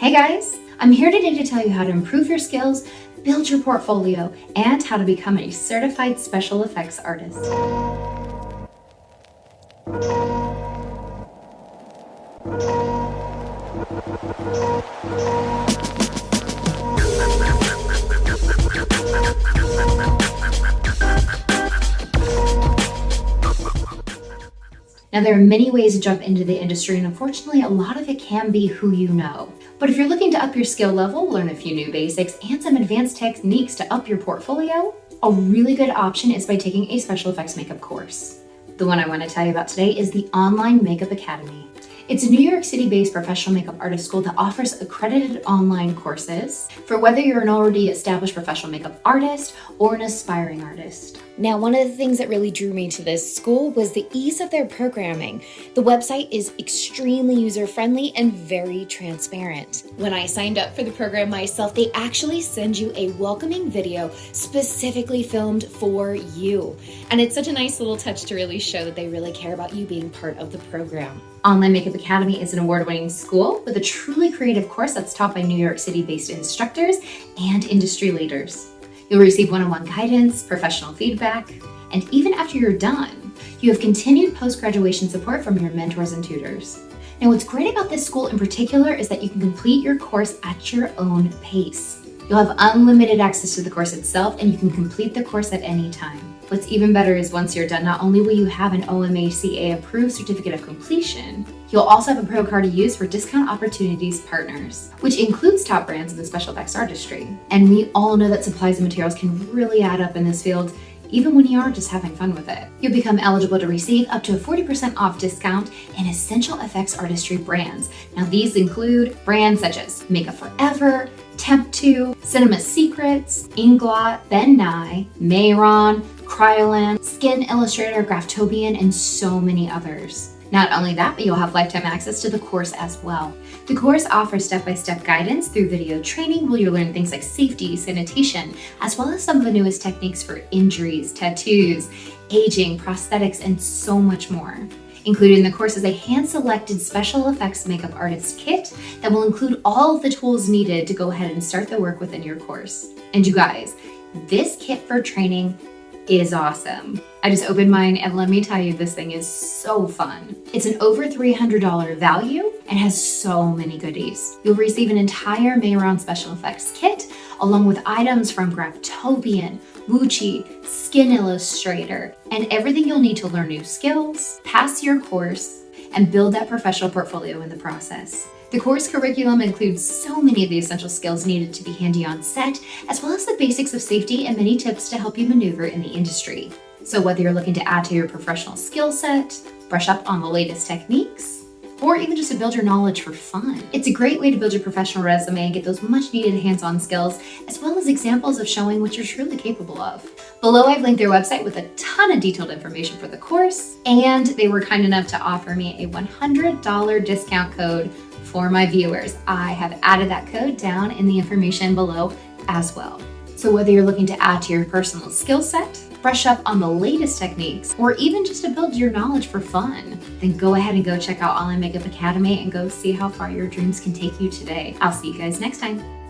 Hey guys, I'm here today to tell you how to improve your skills, build your portfolio, and how to become a certified special effects artist. Now, there are many ways to jump into the industry, and unfortunately, a lot of it can be who you know. But if you're looking to up your skill level, learn a few new basics, and some advanced techniques to up your portfolio, a really good option is by taking a special effects makeup course. The one I want to tell you about today is the Online Makeup Academy. It's a New York City-based professional makeup artist school that offers accredited online courses for whether you're an already established professional makeup artist or an aspiring artist. Now, one of the things that really drew me to this school was the ease of their programming. The website is extremely user-friendly and very transparent. When I signed up for the program myself, they actually send you a welcoming video specifically filmed for you. And it's such a nice little touch to really show that they really care about you being part of the program. Online Makeup Academy is an award-winning school with a truly creative course that's taught by New York City-based instructors and industry leaders. You'll receive one-on-one guidance, professional feedback, and even after you're done, you have continued post-graduation support from your mentors and tutors. Now, what's great about this school in particular is that you can complete your course at your own pace. You'll have unlimited access to the course itself, and you can complete the course at any time. What's even better is once you're done, not only will you have an OMACA approved certificate of completion, you'll also have a pro card to use for discount opportunities partners, which includes top brands in the special effects artistry. And we all know that supplies and materials can really add up in this field, even when you are just having fun with it. You'll become eligible to receive up to a 40% off discount in essential effects artistry brands. Now, these include brands such as Makeup Forever, Temp2, Cinema Secrets, Inglot, Ben Nye, Mayron, Kryolan, Skin Illustrator, Graftobian, and so many others. Not only that, but you'll have lifetime access to the course as well. The course offers step-by-step guidance through video training where you'll learn things like safety, sanitation, as well as some of the newest techniques for injuries, tattoos, aging, prosthetics, and so much more. Included in the course is a hand-selected special effects makeup artist kit that will include all of the tools needed to go ahead and start the work within your course. And you guys, this kit for training is awesome. I just opened mine and let me tell you, this thing is so fun. It's an over $300 value and has so many goodies. You'll receive an entire Mayron special effects kit along with items from Graftobian, Wuchi, Skin Illustrator, and everything you'll need to learn new skills, pass your course, and build that professional portfolio in the process. The course curriculum includes so many of the essential skills needed to be handy on set, as well as the basics of safety and many tips to help you maneuver in the industry. So whether you're looking to add to your professional skill set, brush up on the latest techniques, or even just to build your knowledge for fun, it's a great way to build your professional resume and get those much needed hands-on skills, as well as examples of showing what you're truly capable of. Below, I've linked their website with a ton of detailed information for the course, and they were kind enough to offer me a $100 discount code for my viewers. I have added that code down in the information below as well. So whether you're looking to add to your personal skill set, brush up on the latest techniques, or even just to build your knowledge for fun, then go ahead and go check out Online Makeup Academy and go see how far your dreams can take you today. I'll see you guys next time.